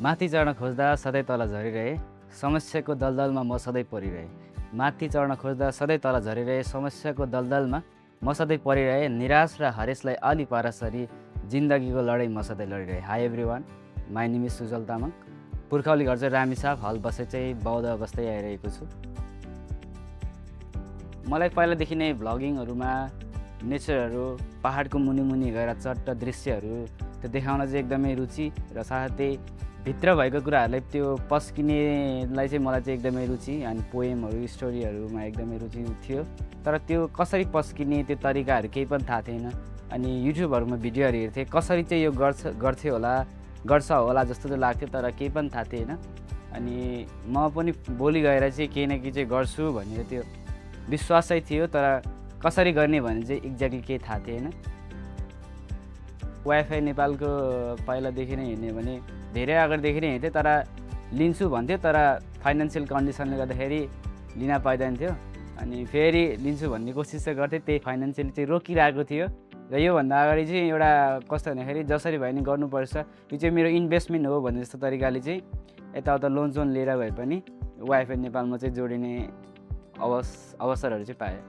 माथि चढ्न खोज्दा सधैँ तल झरिरहे, समस्याको दलदलमा म सधैँ परिरहे। माथि चढ्न खोज्दा सधैँ तल झरिरहे, समस्याको दलदलमा म सधैँ परिरहे। निराश र हरेसलाई अलि पारसरी जिन्दगीको लडाइँ म सधैँ लडिरहे। Hi everyone, my name is Sujal Tamang. पुर्खौली घर चाहिँ रामेछाप, हल बसे चाहिँ बौद्ध बस्दै आइरहेको छु। मलाई पहिलादेखि नै भ्लगिङहरूमा नेचरहरू, पहाडको मुनि गएर चट्ट दृश्यहरू त्यो देखाउन चाहिँ एकदमै रुचि र साथै भित्र भएको कुराहरूलाई त्यो पस्किनेलाई चाहिँ मलाई चाहिँ एकदमै रुचि। अनि पोएमहरू, स्टोरीहरूमा एकदमै रुचि थियो। तर त्यो कसरी पस्किने त्यो तरिकाहरू केही पनि थाहा थिएन। अनि युट्युबहरूमा भिडियोहरू हेर्थेँ, कसरी चाहिँ यो गर्छ होला जस्तो चाहिँ लाग्थ्यो, तर केही पनि थाहा थिएन। अनि म पनि भोलि गएर चाहिँ केही न केही चाहिँ गर्छु भनेर त्यो विश्वासै थियो, तर कसरी गर्ने भने चाहिँ एक्ज्याक्टली केही थाहा थिएन। वाइफाई नेपालको पहिलादेखि नै हेर्ने भने धेरै अगाडिदेखि नै हेर्थेँ, तर लिन्छु भन्थ्यो, तर फाइनेन्सियल कन्डिसनले गर्दाखेरि लिन पाइँदैन थियो। अनि फेरि लिन्छु भन्ने कोसिस चाहिँ गर्थेँ, त्यही फाइनेन्सियल चाहिँ रोकिरहेको थियो। र योभन्दा अगाडि चाहिँ एउटा कस्तो भन्दाखेरि जसरी भए नि गर्नुपर्छ, यो चाहिँ मेरो इन्भेस्टमेन्ट हो भन्ने जस्तो तरिकाले चाहिँ यताउता लोन लिएर भए पनि वाइफाई नेपालमा चाहिँ जोडिने अवसरहरू चाहिँ पाएँ।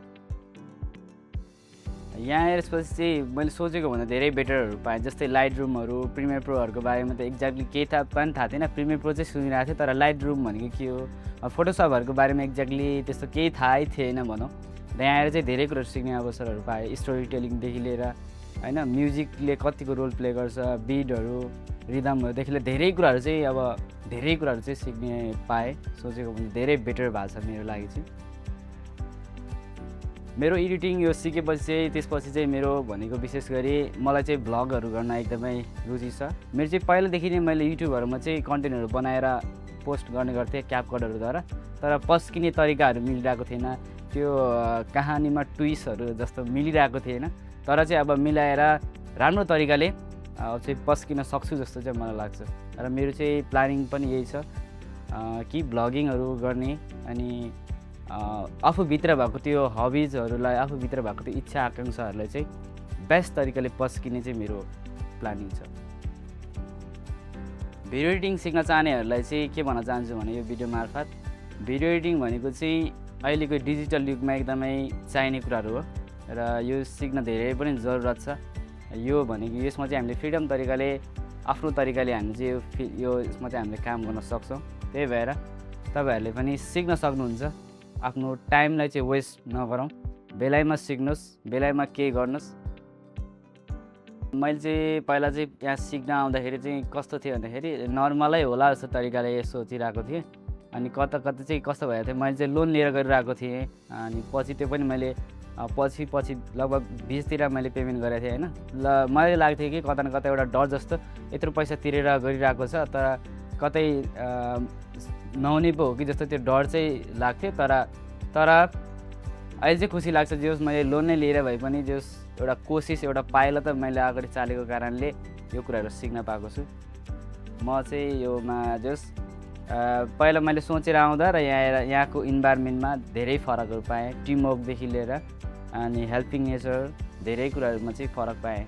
यहाँ आएपछि चाहिँ मैले सोचेको भन्दा धेरै बेटरहरू पाएँ। जस्तै लाइट रुमहरू, प्रिमियर प्रोहरूको बारेमा त एक्ज्याक्टली केही पनि थाहा थिएन। प्रिमियर प्रो चाहिँ सुनिरहेको थियो, तर लाइट रुम भनेको के हो, फोटोसपहरूको बारेमा एक्ज्याक्टली त्यस्तो केही थाहै थिएन भनौँ। र यहाँ आएर चाहिँ धेरै कुरोहरू सिक्ने अवसरहरू पाएँ। स्टोरी टेलिङदेखि लिएर होइन, म्युजिकले कतिको रोल प्ले गर्छ, बिटहरू, रिदमहरूदेखि लिएर धेरै कुराहरू चाहिँ सिक्ने पाएँ। सोचेको भन्दा धेरै बेटर भएको छ मेरो लागि चाहिँ। मेरो एडिटिङ यो सिकेपछि चाहिँ त्यसपछि चाहिँ मेरो भनेको विशेष गरी मलाई चाहिँ भ्लगहरू गर्न एकदमै रुचि छ। मेरो चाहिँ पहिलादेखि नै मैले युट्युबहरूमा चाहिँ कन्टेन्टहरू बनाएर पोस्ट गर्ने गर्थेँ क्यापकटहरूद्वारा, तर पस्किने तरिकाहरू मिलिरहेको थिएन। त्यो कहानीमा ट्विस्टहरू जस्तो मिलिरहेको थिएन। तर चाहिँ अब मिलाएर राम्रो तरिकाले चाहिँ पस्किन सक्छु जस्तो चाहिँ मलाई लाग्छ। र मेरो चाहिँ प्लानिङ पनि यही छ कि भ्लगिङहरू गर्ने, अनि आफूभित्र भएको त्यो हबिजहरूलाई, आफूभित्र भएको त्यो इच्छा आकाङ्क्षाहरूलाई चाहिँ बेस्ट तरिकाले पस्किने चाहिँ मेरो प्लानिङ छ। भिडियो एडिटिङ सिक्न चाहनेहरूलाई चाहिँ के भन्न चाहन्छु भने यो भिडियो मार्फत, भिडियो एडिटिङ भनेको चाहिँ अहिलेको डिजिटल युगमा एकदमै चाहिने कुराहरू हो र यो सिक्न धेरै पनि जरुरत छ। यो भनेको यसमा चाहिँ हामीले फ्रिडम तरिकाले, आफ्नो तरिकाले हामी चाहिँ यसमा चाहिँ हामीले काम गर्न सक्छौँ। त्यही भएर तपाईँहरूले पनि सिक्न सक्नुहुन्छ। आफ्नो टाइमलाई चाहिँ वेस्ट नगरौँ, बेलायमा सिक्नुहोस्, बेलायमा केही गर्नुहोस्। मैले चाहिँ पहिला चाहिँ यहाँ सिक्न आउँदाखेरि चाहिँ कस्तो थियो भन्दाखेरि नर्मलै होला जस्तो तरिकाले सोचिरहेको थिएँ। अनि कता चाहिँ कस्तो भएको थियो, मैले चाहिँ लोन लिएर गरिरहेको थिएँ। अनि पछि त्यो पनि मैले पछि लगभग 20तिर मैले पेमेन्ट गरेको थिएँ होइन। ल मलाई लाग्थ्यो कि कता न कता एउटा डर जस्तो, यत्रो पैसा तिरेर गरिरहेको छ, तर कतै नहुने पो हो कि जस्तो त्यो डर चाहिँ लाग्थ्यो। तर अहिले चाहिँ खुसी लाग्छ, जस मैले लोन नै लिएर भए पनि जस एउटा कोसिस, एउटा पाइला त मैले अगाडि चालेको कारणले यो कुराहरू सिक्न पाएको छु। म चाहिँ योमा जस पहिला मैले सोचेर आउँदा र यहाँको इन्भाइरोमेन्टमा धेरै फरकहरू पाएँ। टिमवर्कदेखि लिएर अनि हेल्पिङ नेचर, धेरै कुराहरूमा चाहिँ फरक पाएँ।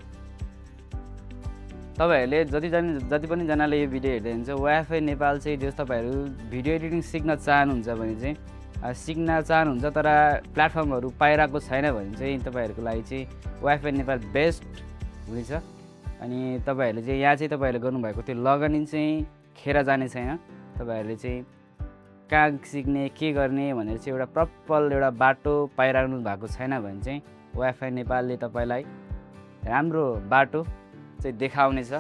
तपाईँहरूले जति पनि जनाले यो भिडियो हेर्दै हुनुहुन्छ, वाइफाई नेपाल चाहिँ जस तपाईँहरू भिडियो एडिटिङ सिक्न चाहनुहुन्छ भने चाहिँ तर प्लेटफर्महरू पाइरहेको छैन भने चाहिँ तपाईँहरूको लागि चाहिँ वाइफाई नेपाल बेस्ट हुनेछ। अनि तपाईँहरूले चाहिँ यहाँ चाहिँ तपाईँहरूले गर्नुभएको त्यो लगइन चाहिँ खेर जाने छैन। तपाईँहरूले चाहिँ कहाँ सिक्ने, के गर्ने भनेर चाहिँ एउटा प्रपर एउटा बाटो पाइरहनु भएको छैन भने चाहिँ वाइफाई नेपालले तपाईँलाई राम्रो बाटो चाहिँ देखाउनेछ।